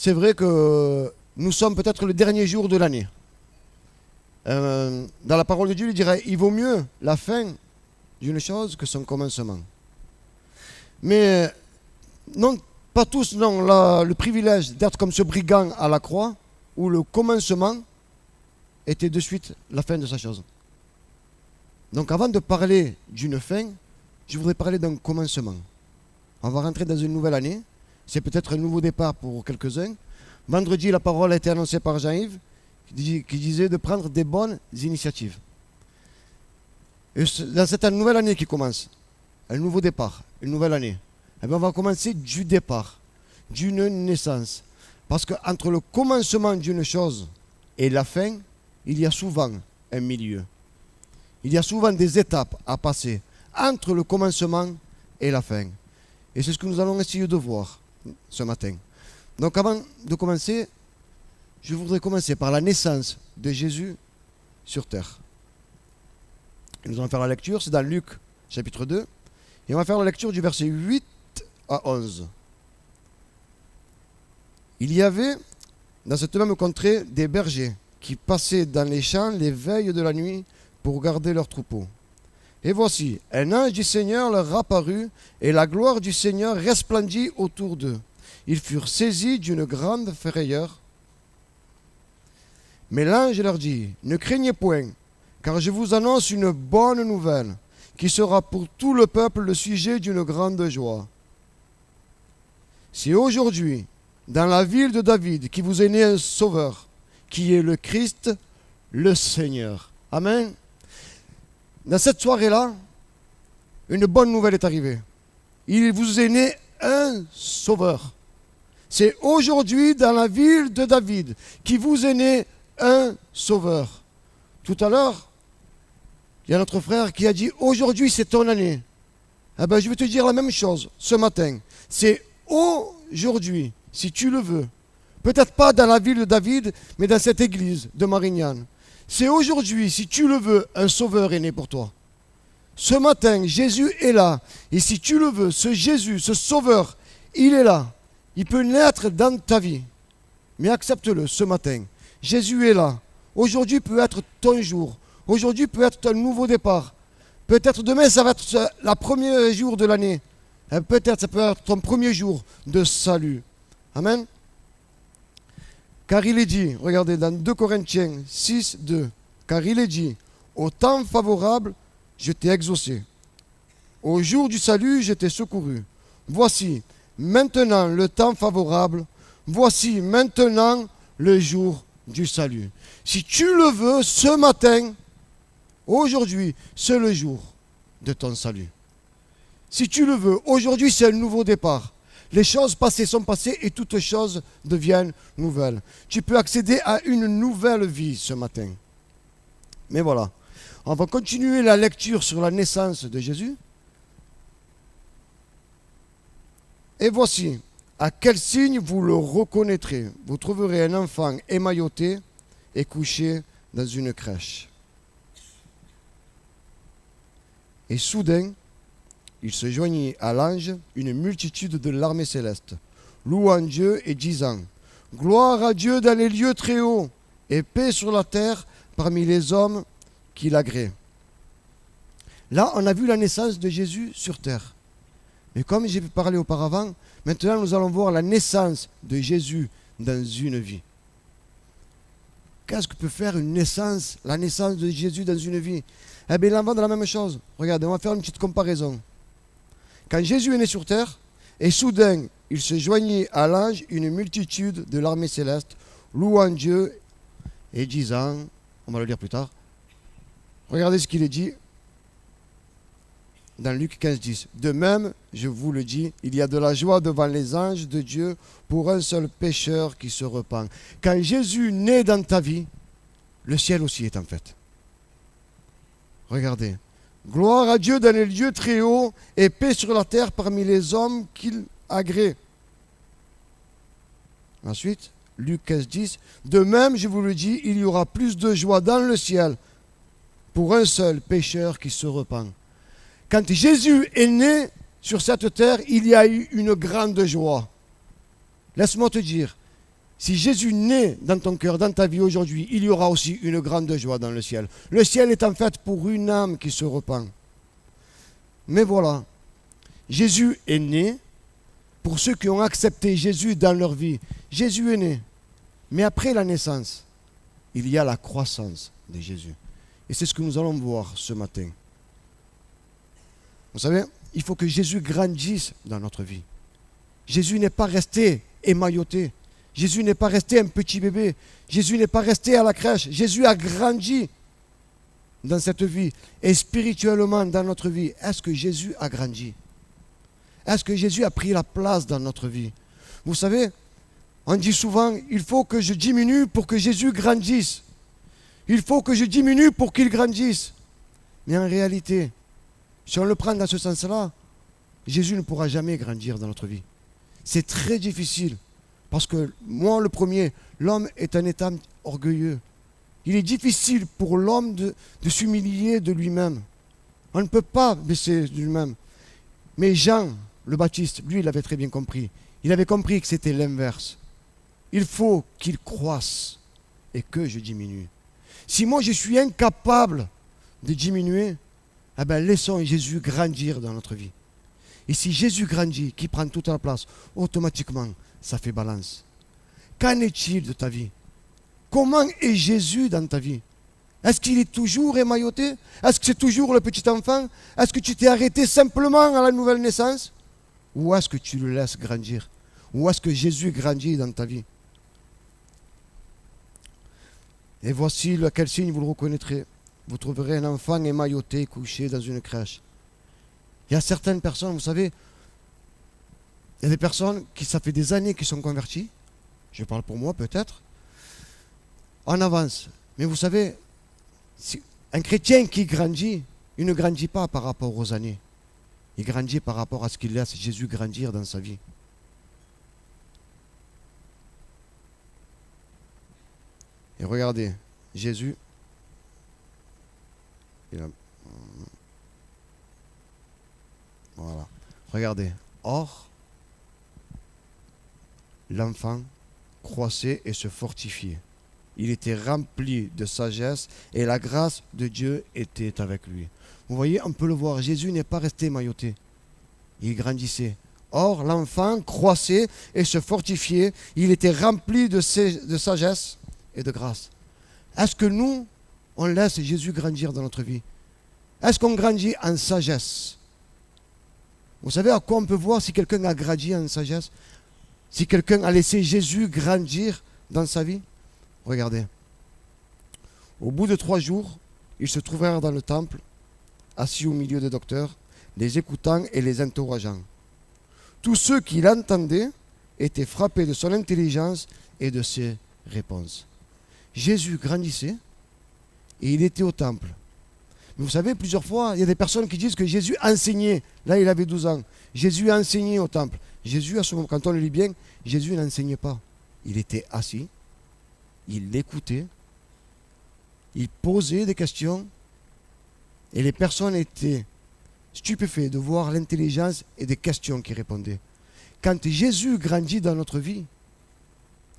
c'est vrai que nous sommes peut-être le dernier jour de l'année. Dans la parole de Dieu, il dirait, il vaut mieux la fin d'une chose que son commencement. Mais non, pas tous n'ont le privilège d'être comme ce brigand à la croix, où le commencement était de suite la fin de sa chose. Donc avant de parler d'une fin, je voudrais parler d'un commencement. On va rentrer dans une nouvelle année. C'est peut-être un nouveau départ pour quelques-uns. Vendredi, la parole a été annoncée par Jean-Yves, qui disait de prendre des bonnes initiatives. Et dans cette nouvelle année qui commence, un nouveau départ, une nouvelle année, eh bien on va commencer du départ, d'une naissance. Parce qu'entre le commencement d'une chose et la fin, il y a souvent un milieu. Il y a souvent des étapes à passer entre le commencement et la fin. Et c'est ce que nous allons essayer de voir ce matin. Donc avant de commencer, je voudrais commencer par la naissance de Jésus sur terre. Et nous allons faire la lecture, c'est dans Luc chapitre 2. Et on va faire la lecture du verset 8 à 11. Il y avait dans cette même contrée des bergers qui passaient dans les champs les veilles de la nuit pour garder leurs troupeaux. Et voici, un ange du Seigneur leur apparut, et la gloire du Seigneur resplendit autour d'eux. Ils furent saisis d'une grande frayeur. Mais l'ange leur dit, ne craignez point, car je vous annonce une bonne nouvelle, qui sera pour tout le peuple le sujet d'une grande joie. C'est aujourd'hui, dans la ville de David, qui vous est né un sauveur, qui est le Christ, le Seigneur. Amen. Dans cette soirée-là, une bonne nouvelle est arrivée. Il vous est né un sauveur. C'est aujourd'hui dans la ville de David qui vous est né un sauveur. Tout à l'heure, il y a notre frère qui a dit aujourd'hui c'est ton année. Eh bien, je vais te dire la même chose ce matin. C'est aujourd'hui, si tu le veux. Peut-être pas dans la ville de David, mais dans cette église de Marignane. C'est aujourd'hui, si tu le veux, un sauveur est né pour toi. Ce matin, Jésus est là. Et si tu le veux, ce Jésus, ce sauveur, il est là. Il peut naître dans ta vie. Mais accepte-le ce matin. Jésus est là. Aujourd'hui peut être ton jour. Aujourd'hui peut être ton nouveau départ. Peut-être demain, ça va être le premier jour de l'année. Peut-être ça peut être ton premier jour de salut. Amen. Car il est dit, regardez dans 2 Corinthiens 6, 2, car il est dit, au temps favorable, je t'ai exaucé. Au jour du salut, je t'ai secouru. Voici maintenant le temps favorable. Voici maintenant le jour du salut. Si tu le veux, ce matin, aujourd'hui, c'est le jour de ton salut. Si tu le veux, aujourd'hui, c'est un nouveau départ. Les choses passées sont passées et toutes choses deviennent nouvelles. Tu peux accéder à une nouvelle vie ce matin. Mais voilà, on va continuer la lecture sur la naissance de Jésus. Et voici, à quel signe vous le reconnaîtrez. Vous trouverez un enfant émailloté et couché dans une crèche. Et soudain, il se joignit à l'ange une multitude de l'armée céleste, louant Dieu et disant « Gloire à Dieu dans les lieux très hauts, et paix sur la terre parmi les hommes qu'il agrée. » Là, on a vu la naissance de Jésus sur terre. Mais comme j'ai parlé auparavant, maintenant nous allons voir la naissance de Jésus dans une vie. Qu'est-ce que peut faire une naissance, la naissance de Jésus dans une vie? Eh bien, il en va de la même chose. Regardez, on va faire une petite comparaison. Quand Jésus est né sur terre, et soudain, il se joignit à l'ange une multitude de l'armée céleste, louant Dieu et disant, on va le lire plus tard, regardez ce qu'il est dit dans Luc 15, 10. De même, je vous le dis, il y a de la joie devant les anges de Dieu pour un seul pécheur qui se repent. Quand Jésus naît dans ta vie, le ciel aussi est en fête. Regardez. Gloire à Dieu dans les lieux très hauts et paix sur la terre parmi les hommes qu'il agrée. Ensuite, Luc 15, 10. De même, je vous le dis, il y aura plus de joie dans le ciel pour un seul pécheur qui se repent. Quand Jésus est né sur cette terre, il y a eu une grande joie. Laisse-moi te dire, Si Jésus naît dans ton cœur, dans ta vie aujourd'hui, il y aura aussi une grande joie dans le ciel. Le ciel est en fait pour une âme qui se repent. Mais voilà, Jésus est né pour ceux qui ont accepté Jésus dans leur vie. Jésus est né. Mais après la naissance, il y a la croissance de Jésus. Et c'est ce que nous allons voir ce matin. Vous savez, il faut que Jésus grandisse dans notre vie. Jésus n'est pas resté émailloté. Jésus n'est pas resté un petit bébé. Jésus n'est pas resté à la crèche. Jésus a grandi dans cette vie. Et spirituellement dans notre vie, est-ce que Jésus a grandi? Est-ce que Jésus a pris la place dans notre vie? Vous savez, on dit souvent, il faut que je diminue pour que Jésus grandisse. Il faut que je diminue pour qu'il grandisse. Mais en réalité, si on le prend dans ce sens-là, Jésus ne pourra jamais grandir dans notre vie. C'est très difficile. Parce que moi, le premier, l'homme est un état orgueilleux. Il est difficile pour l'homme de s'humilier de lui-même. On ne peut pas baisser de lui-même. Mais Jean, le Baptiste, lui, il avait très bien compris. Il avait compris que c'était l'inverse. Il faut qu'il croisse et que je diminue. Si moi, je suis incapable de diminuer, eh bien, laissons Jésus grandir dans notre vie. Et si Jésus grandit, qui prend toute la place, automatiquement, ça fait balance. Qu'en est-il de ta vie? Comment est Jésus dans ta vie? Est-ce qu'il est toujours émailloté? Est-ce que c'est toujours le petit enfant? Est-ce que tu t'es arrêté simplement à la nouvelle naissance? Ou est-ce que tu le laisses grandir? Ou est-ce que Jésus grandit dans ta vie? Et voici quel signe vous le reconnaîtrez. Vous trouverez un enfant émailloté couché dans une crèche. Il y a certaines personnes, vous savez, il y a des personnes qui, ça fait des années qu'ils sont convertis. Je parle pour moi peut-être. En avance. Mais vous savez, un chrétien qui grandit, il ne grandit pas par rapport aux années. Il grandit par rapport à ce qu'il laisse Jésus grandir dans sa vie. Et regardez, Jésus, voilà, regardez. Or, l'enfant croissait et se fortifiait. Il était rempli de sagesse et la grâce de Dieu était avec lui. Vous voyez, on peut le voir, Jésus n'est pas resté émailloté. Il grandissait. Or, l'enfant croissait et se fortifiait. Il était rempli de sagesse et de grâce. Est-ce que nous, on laisse Jésus grandir dans notre vie? Est-ce qu'on grandit en sagesse? Vous savez à quoi on peut voir si quelqu'un a grandi en sagesse? Si quelqu'un a laissé Jésus grandir dans sa vie? Regardez. Au bout de 3 jours, ils se trouvèrent dans le temple, assis au milieu des docteurs, les écoutant et les interrogeant. Tous ceux qui l'entendaient étaient frappés de son intelligence et de ses réponses. Jésus grandissait et il était au temple. Mais vous savez, plusieurs fois, il y a des personnes qui disent que Jésus enseignait. Là, il avait 12 ans. Jésus enseignait au temple. Jésus, à ce moment, quand on le lit bien, Jésus n'enseignait pas. Il était assis, il écoutait, il posait des questions, et les personnes étaient stupéfaites de voir l'intelligence et des questions qu'il répondait. Quand Jésus grandit dans notre vie,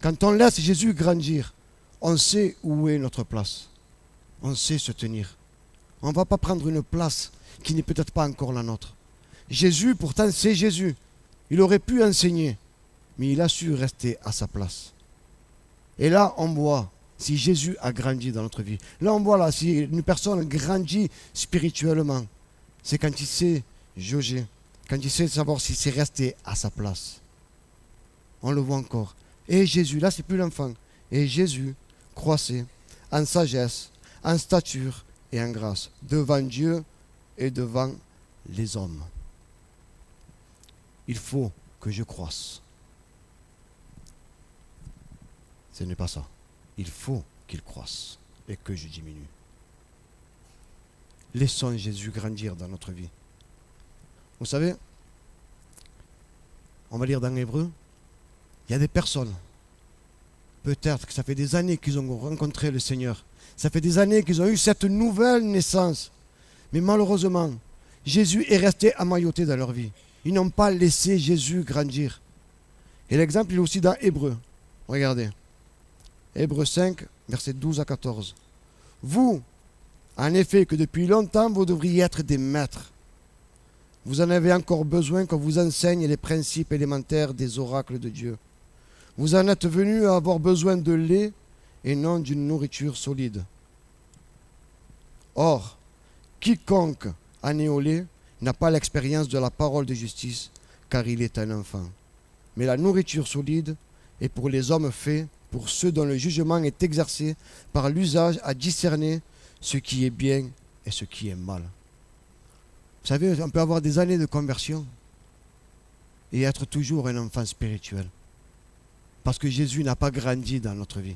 quand on laisse Jésus grandir, on sait où est notre place. On sait se tenir. On ne va pas prendre une place qui n'est peut-être pas encore la nôtre. Jésus, pourtant, c'est Jésus. Il aurait pu enseigner, mais il a su rester à sa place. Et là, on voit si Jésus a grandi dans notre vie. Là, on voit là, si une personne grandit spirituellement, c'est quand il sait jauger, quand il sait savoir s'il s'est resté à sa place. On le voit encore. Et Jésus, là, c'est plus l'enfant. Et Jésus croissait en sagesse, en stature et en grâce, devant Dieu et devant les hommes. Il faut que je croisse. Ce n'est pas ça. Il faut qu'il croisse et que je diminue. Laissons Jésus grandir dans notre vie. Vous savez, on va lire dans l'Hébreu, il y a des personnes, peut-être que ça fait des années qu'ils ont rencontré le Seigneur. Ça fait des années qu'ils ont eu cette nouvelle naissance. Mais malheureusement, Jésus est resté emmailloté dans leur vie. Ils n'ont pas laissé Jésus grandir. Et l'exemple, il est aussi dans Hébreu. Regardez. Hébreux 5, versets 12 à 14. Vous, en effet, que depuis longtemps, vous devriez être des maîtres. Vous en avez encore besoin qu'on vous enseigne les principes élémentaires des oracles de Dieu. Vous en êtes venus à avoir besoin de lait et non d'une nourriture solide. Or, quiconque en est au lait n'a pas l'expérience de la parole de justice, car il est un enfant. Mais la nourriture solide est pour les hommes faits, pour ceux dont le jugement est exercé par l'usage à discerner ce qui est bien et ce qui est mal. Vous savez, on peut avoir des années de conversion et être toujours un enfant spirituel. Parce que Jésus n'a pas grandi dans notre vie.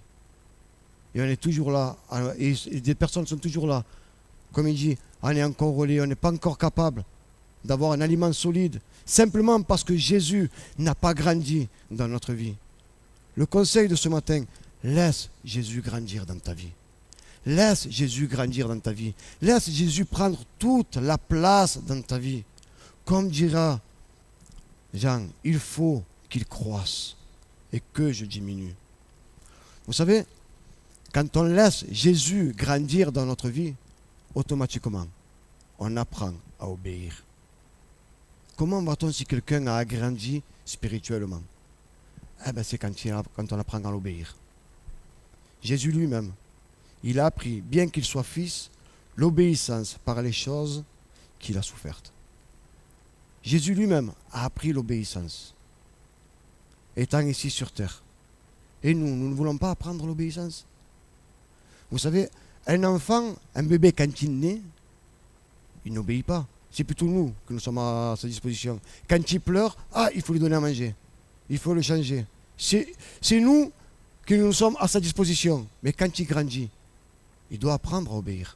Et on est toujours là, et des personnes sont toujours là. Comme il dit, on est encore au lait, on n'est pas encore capable d'avoir un aliment solide, simplement parce que Jésus n'a pas grandi dans notre vie. Le conseil de ce matin, laisse Jésus grandir dans ta vie. Laisse Jésus grandir dans ta vie. Laisse Jésus prendre toute la place dans ta vie. Comme dira Jean, il faut qu'il croisse et que je diminue. Vous savez, quand on laisse Jésus grandir dans notre vie, automatiquement, on apprend à obéir. Comment va-t-on si quelqu'un a grandi spirituellement? Eh bien, c'est quand on apprend à l'obéir. Jésus lui-même, il a appris, bien qu'il soit fils, l'obéissance par les choses qu'il a souffertes. Jésus lui-même a appris l'obéissance, étant ici sur terre. Et nous ne voulons pas apprendre l'obéissance. Vous savez, un enfant, un bébé, quand il naît, il n'obéit pas. C'est plutôt nous que nous sommes à sa disposition. Quand il pleure, il faut lui donner à manger. Il faut le changer. C'est nous que nous sommes à sa disposition. Mais quand il grandit, il doit apprendre à obéir.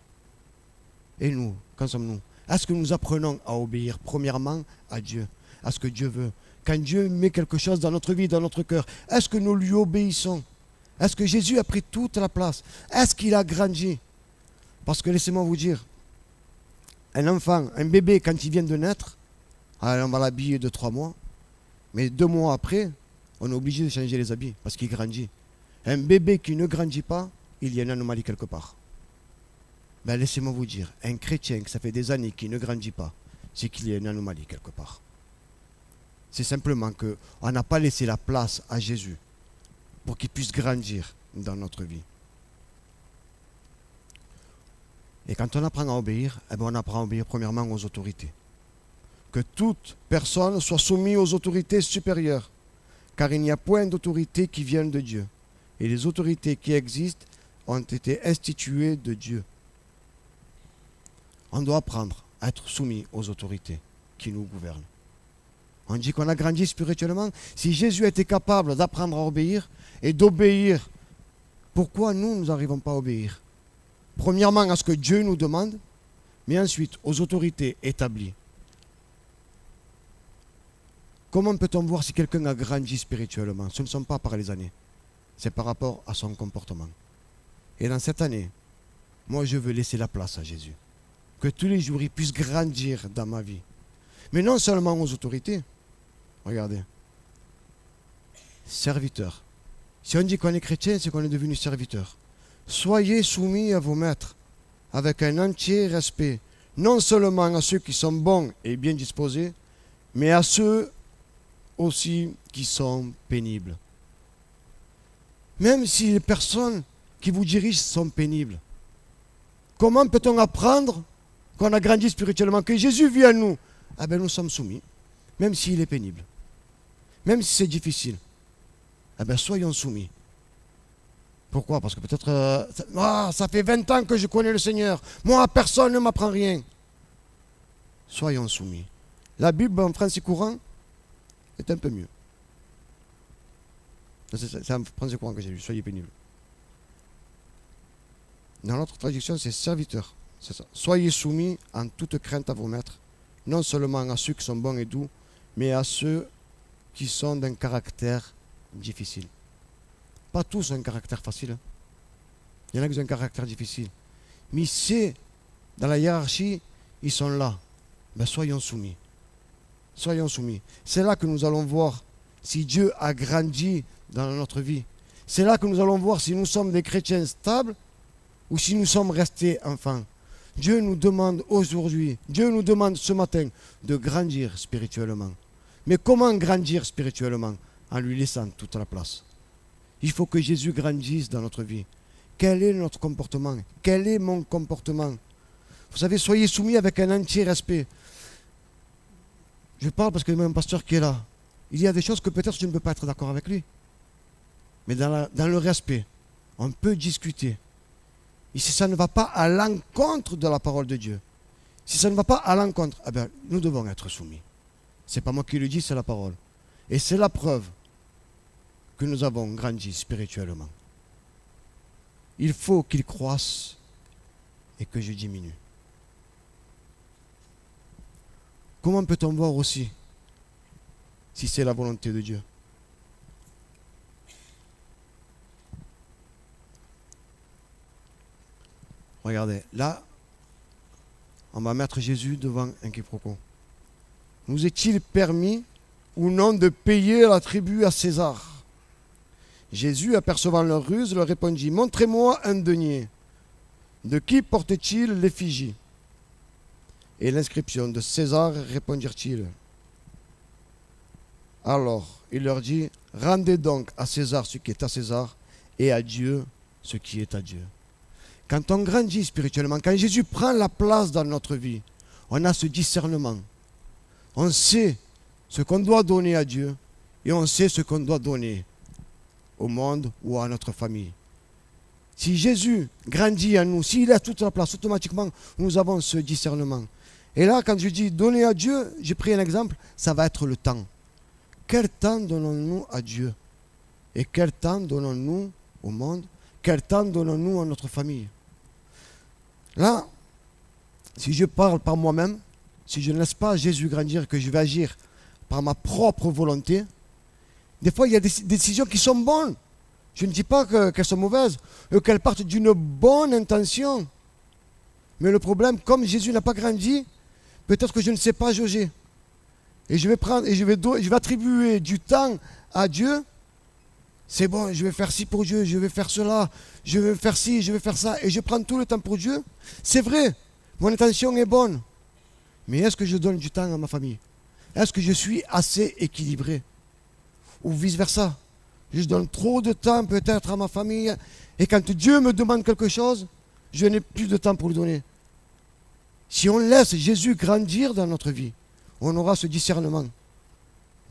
Et nous, quand sommes-nous? Est-ce que nous apprenons à obéir premièrement à Dieu, à ce que Dieu veut? Quand Dieu met quelque chose dans notre vie, dans notre cœur, est-ce que nous lui obéissons? Est-ce que Jésus a pris toute la place? Est-ce qu'il a grandi? Parce que laissez-moi vous dire, un enfant, un bébé, quand il vient de naître, on va l'habiller de 3 mois, mais 2 mois après, on est obligé de changer les habits parce qu'il grandit. Un bébé qui ne grandit pas, il y a une anomalie quelque part. Ben laissez-moi vous dire, un chrétien que ça fait des années qui ne grandit pas, c'est qu'il y a une anomalie quelque part. C'est simplement qu'on n'a pas laissé la place à Jésus pour qu'il puisse grandir dans notre vie. Et quand on apprend à obéir, on apprend à obéir premièrement aux autorités. Que toute personne soit soumise aux autorités supérieures, car il n'y a point d'autorité qui vienne de Dieu. Et les autorités qui existent ont été instituées de Dieu. On doit apprendre à être soumis aux autorités qui nous gouvernent. On dit qu'on a grandi spirituellement. Si Jésus était capable d'apprendre à obéir et d'obéir, pourquoi nous n'arrivons pas à obéir? Premièrement à ce que Dieu nous demande, mais ensuite aux autorités établies. Comment peut-on voir si quelqu'un a grandi spirituellement? Ce ne sont pas par les années, c'est par rapport à son comportement. Et dans cette année, moi je veux laisser la place à Jésus. Que tous les jours il puisse grandir dans ma vie. Mais non seulement aux autorités. Regardez. Serviteurs. Si on dit qu'on est chrétien, c'est qu'on est devenu serviteur. Soyez soumis à vos maîtres avec un entier respect, non seulement à ceux qui sont bons et bien disposés, mais à ceux aussi qui sont pénibles. Même si les personnes qui vous dirigent sont pénibles, comment peut-on apprendre qu'on a grandi spirituellement, que Jésus vit en nous? Nous sommes soumis, même s'il est pénible, même si c'est difficile. Soyons soumis. Pourquoi? Parce que peut-être, ça fait 20 ans que je connais le Seigneur. Moi, personne ne m'apprend rien. Soyons soumis. La Bible en français courant est un peu mieux. C'est en français courant que j'ai lu. Soyez pénibles. Dans l'autre traduction, c'est serviteur. C'est ça. Soyez soumis en toute crainte à vos maîtres, non seulement à ceux qui sont bons et doux, mais à ceux qui sont d'un caractère difficile. Pas tous ont un caractère facile. Il y en a qui ont un caractère difficile. Mais c'est, dans la hiérarchie, ils sont là. Soyons soumis. Soyons soumis. C'est là que nous allons voir si Dieu a grandi dans notre vie. C'est là que nous allons voir si nous sommes des chrétiens stables ou si nous sommes restés enfants. Dieu nous demande aujourd'hui, Dieu nous demande ce matin de grandir spirituellement. Mais comment grandir spirituellement? En lui laissant toute la place. Il faut que Jésus grandisse dans notre vie. Quel est notre comportement? Quel est mon comportement? Vous savez, soyez soumis avec un entier respect. Je parle parce que il y a un pasteur qui est là. Il y a des choses que peut-être je ne peux pas être d'accord avec lui. Mais dans le respect, on peut discuter. Et si ça ne va pas à l'encontre de la parole de Dieu, si ça ne va pas à l'encontre, eh bien, nous devons être soumis. Ce n'est pas moi qui le dis, c'est la parole. Et c'est la preuve que nous avons grandi spirituellement. Il faut qu'il croisse et que je diminue. Comment peut-on voir aussi si c'est la volonté de Dieu? Regardez, là, on va mettre Jésus devant un quiproquo. Nous est-il permis ou non de payer la tribu à César? Jésus, apercevant leur ruse, leur répondit, montrez-moi un denier. De qui porte-t-il l'effigie? Et l'inscription de César, répondirent-ils. Alors, il leur dit, rendez donc à César ce qui est à César et à Dieu ce qui est à Dieu. Quand on grandit spirituellement, quand Jésus prend la place dans notre vie, on a ce discernement. On sait ce qu'on doit donner à Dieu et on sait ce qu'on doit donner au monde ou à notre famille. Si Jésus grandit en nous, s'il a toute la place, automatiquement, nous avons ce discernement. Et là, quand je dis donner à Dieu, j'ai pris un exemple, ça va être le temps. Quel temps donnons-nous à Dieu? Et quel temps donnons-nous au monde? Quel temps donnons-nous à notre famille? Là, si je parle par moi-même, si je ne laisse pas Jésus grandir, que je vais agir par ma propre volonté, des fois il y a des décisions qui sont bonnes. Je ne dis pas qu'elles sont mauvaises, qu'elles partent d'une bonne intention. Mais le problème, comme Jésus n'a pas grandi, peut-être que je ne sais pas jauger. Et je vais prendre, et je vais attribuer du temps à Dieu. C'est bon, je vais faire ci pour Dieu, je vais faire cela, je vais faire ci, je vais faire ça, et je prends tout le temps pour Dieu. C'est vrai, mon intention est bonne. Mais est-ce que je donne du temps à ma famille? Est-ce que je suis assez équilibré? Ou vice-versa? Je donne trop de temps peut-être à ma famille, et quand Dieu me demande quelque chose, je n'ai plus de temps pour lui donner. Si on laisse Jésus grandir dans notre vie, on aura ce discernement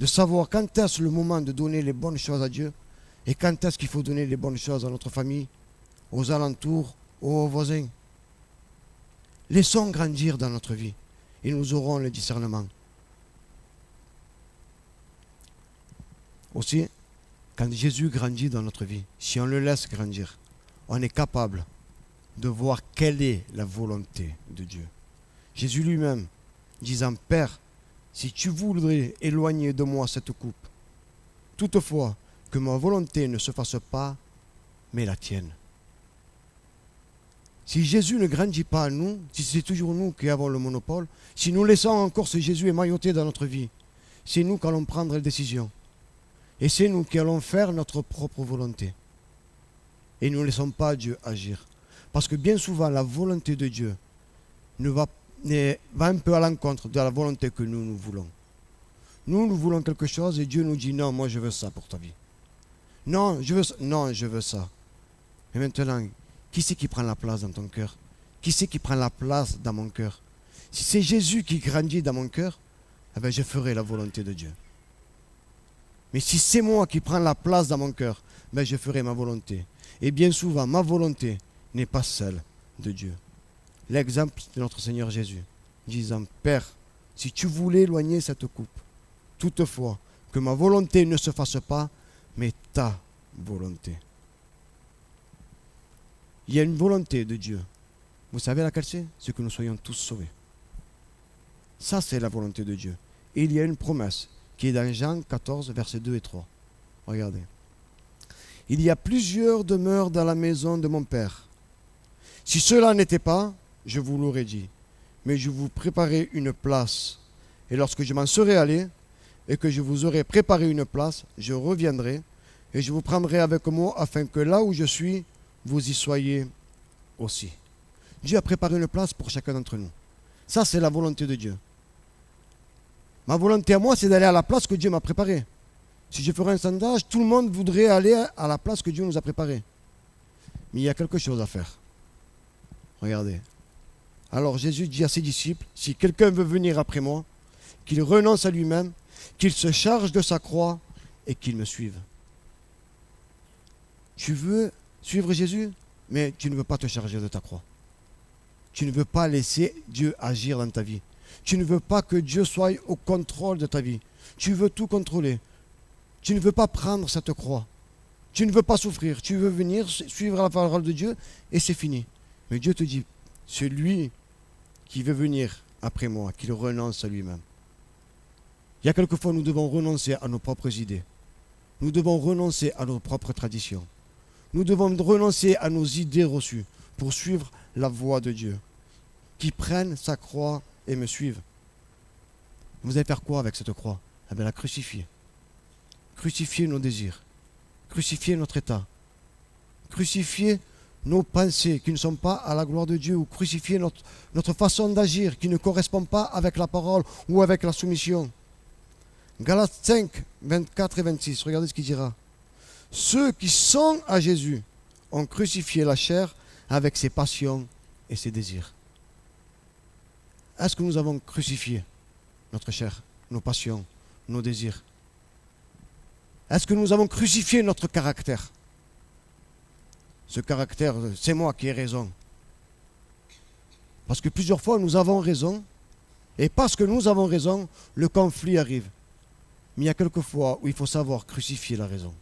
de savoir quand est-ce le moment de donner les bonnes choses à Dieu et quand est-ce qu'il faut donner les bonnes choses à notre famille, aux alentours, aux voisins. Laissons grandir dans notre vie et nous aurons le discernement. Aussi, quand Jésus grandit dans notre vie, si on le laisse grandir, on est capable de voir quelle est la volonté de Dieu. Jésus lui-même, disant, Père, si tu voudrais éloigner de moi cette coupe, toutefois que ma volonté ne se fasse pas, mais la tienne. Si Jésus ne grandit pas à nous, si c'est toujours nous qui avons le monopole, si nous laissons encore ce Jésus émailloté dans notre vie, c'est nous qui allons prendre les décisions. Et c'est nous qui allons faire notre propre volonté. Et nous ne laissons pas Dieu agir. Parce que bien souvent, la volonté de Dieu va un peu à l'encontre de la volonté que nous voulons. Nous voulons quelque chose et Dieu nous dit non, moi je veux ça pour ta vie. Non, je veux ça. Non, je veux ça. Mais maintenant, qui c'est qui prend la place dans ton cœur? Qui c'est qui prend la place dans mon cœur? Si c'est Jésus qui grandit dans mon cœur, eh bien, je ferai la volonté de Dieu. Mais si c'est moi qui prends la place dans mon cœur, ben je ferai ma volonté. Et bien souvent, ma volonté n'est pas celle de Dieu. L'exemple de notre Seigneur Jésus, disant, Père, si tu voulais éloigner cette coupe, toutefois, que ma volonté ne se fasse pas, mais ta volonté. Il y a une volonté de Dieu. Vous savez laquelle c'est? C'est que nous soyons tous sauvés. Ça, c'est la volonté de Dieu. Et il y a une promesse qui est dans Jean 14, versets 2 et 3. Regardez. Il y a plusieurs demeures dans la maison de mon Père. Si cela n'était pas, je vous l'aurais dit. Mais je vous préparerai une place. Et lorsque je m'en serai allé, et que je vous aurai préparé une place, je reviendrai, et je vous prendrai avec moi afin que là où je suis, vous y soyez aussi. Dieu a préparé une place pour chacun d'entre nous. Ça, c'est la volonté de Dieu. Ma volonté à moi, c'est d'aller à la place que Dieu m'a préparée. Si je ferais un sondage, tout le monde voudrait aller à la place que Dieu nous a préparée. Mais il y a quelque chose à faire. Regardez. Alors Jésus dit à ses disciples, si quelqu'un veut venir après moi, qu'il renonce à lui-même, qu'il se charge de sa croix et qu'il me suive. Tu veux suivre Jésus, mais tu ne veux pas te charger de ta croix. Tu ne veux pas laisser Dieu agir dans ta vie. Tu ne veux pas que Dieu soit au contrôle de ta vie. Tu veux tout contrôler. Tu ne veux pas prendre cette croix. Tu ne veux pas souffrir. Tu veux venir suivre la parole de Dieu et c'est fini. Mais Dieu te dit, celui qui veut venir après moi, qu'il renonce à lui-même. Il y a quelquefois, nous devons renoncer à nos propres idées. Nous devons renoncer à nos propres traditions. Nous devons renoncer à nos idées reçues pour suivre la voie de Dieu. Qui prennent sa croix et me suivent. Vous allez faire quoi avec cette croix? Eh bien, la crucifier. Crucifier nos désirs. Crucifier notre état. Crucifier nos pensées qui ne sont pas à la gloire de Dieu, ou crucifier notre façon d'agir qui ne correspond pas avec la parole ou avec la soumission. Galates 5, 24 et 26, regardez ce qu'il dira. Ceux qui sont à Jésus ont crucifié la chair avec ses passions et ses désirs. Est-ce que nous avons crucifié notre chair, nos passions, nos désirs? Est-ce que nous avons crucifié notre caractère? Ce caractère, c'est moi qui ai raison. Parce que plusieurs fois, nous avons raison. Et parce que nous avons raison, le conflit arrive. Mais il y a quelques fois où il faut savoir crucifier la raison.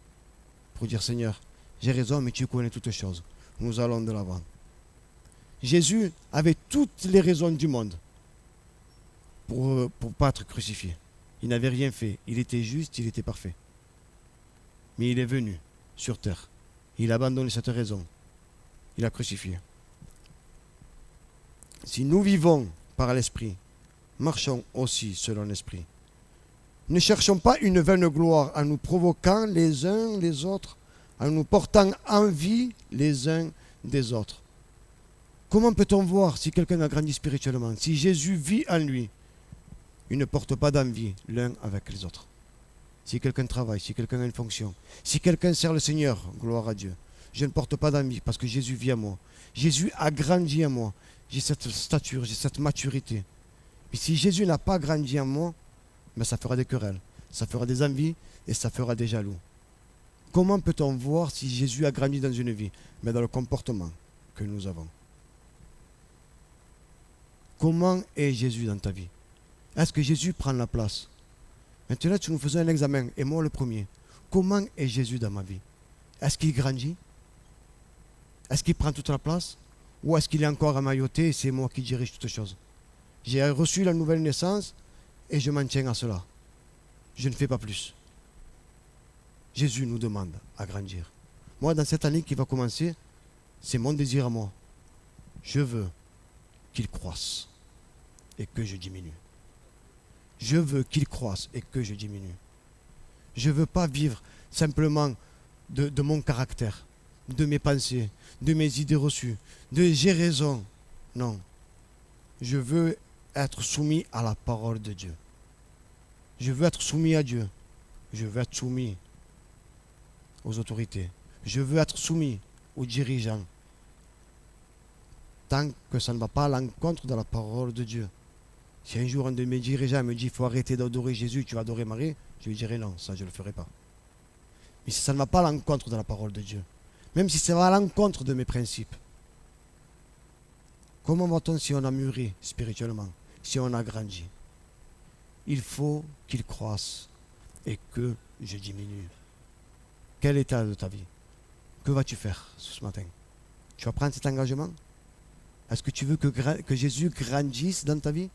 Pour dire, Seigneur, j'ai raison, mais tu connais toutes choses. Nous allons de l'avant. Jésus avait toutes les raisons du monde pour ne pas être crucifié. Il n'avait rien fait. Il était juste, il était parfait. Mais il est venu sur terre. Il a abandonné cette raison. Il a crucifié. Si nous vivons par l'Esprit, marchons aussi selon l'Esprit. Ne cherchons pas une vaine gloire en nous provoquant les uns les autres, en nous portant envie les uns des autres. Comment peut-on voir si quelqu'un a grandi spirituellement? Si Jésus vit en lui, il ne porte pas d'envie l'un avec les autres. Si quelqu'un travaille, si quelqu'un a une fonction, si quelqu'un sert le Seigneur, gloire à Dieu, je ne porte pas d'envie parce que Jésus vit en moi. Jésus a grandi en moi. J'ai cette stature, j'ai cette maturité. Et si Jésus n'a pas grandi en moi, mais ça fera des querelles, ça fera des envies et ça fera des jaloux. Comment peut-on voir si Jésus a grandi dans une vie? Mais dans le comportement que nous avons. Comment est Jésus dans ta vie? Est-ce que Jésus prend la place? Maintenant, tu nous faisais un examen, et moi le premier. Comment est Jésus dans ma vie? Est-ce qu'il grandit? Est-ce qu'il prend toute la place? Ou est-ce qu'il est encore emmailloté et c'est moi qui dirige toutes choses? J'ai reçu la nouvelle naissance et je m'en tiens à cela. Je ne fais pas plus. Jésus nous demande à grandir. Moi, dans cette année qui va commencer, c'est mon désir à moi. Je veux qu'il croisse et que je diminue. Je veux qu'il croisse et que je diminue. Je ne veux pas vivre simplement de mon caractère, de mes pensées, de mes idées reçues, de j'ai raison. Non. Je veux être soumis à la parole de Dieu. Je veux être soumis à Dieu. Je veux être soumis aux autorités. Je veux être soumis aux dirigeants. Tant que ça ne va pas à l'encontre de la parole de Dieu. Si un jour un de mes dirigeants me dit il faut arrêter d'adorer Jésus, tu vas adorer Marie, je lui dirai non, ça je ne le ferai pas. Mais si ça ne va pas à l'encontre de la parole de Dieu, même si ça va à l'encontre de mes principes, comment va-t-on si on a mûri spirituellement, si on a grandi? Il faut qu'il croisse et que je diminue. Quel état de ta vie? Que vas-tu faire ce matin? Tu vas prendre cet engagement? Est-ce que tu veux que Jésus grandisse dans ta vie?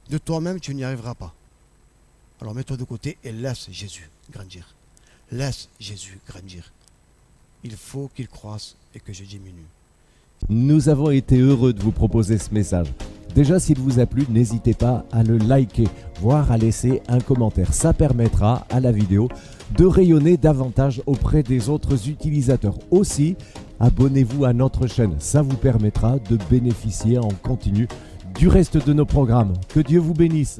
De toi-même, tu n'y arriveras pas. Alors mets-toi de côté et laisse Jésus grandir. Laisse Jésus grandir. Il faut qu'il croisse et que je diminue. Nous avons été heureux de vous proposer ce message. Déjà, s'il vous a plu, n'hésitez pas à le liker, voire à laisser un commentaire. Ça permettra à la vidéo de rayonner davantage auprès des autres utilisateurs. Aussi, abonnez-vous à notre chaîne. Ça vous permettra de bénéficier en continu du reste de nos programmes. Que Dieu vous bénisse.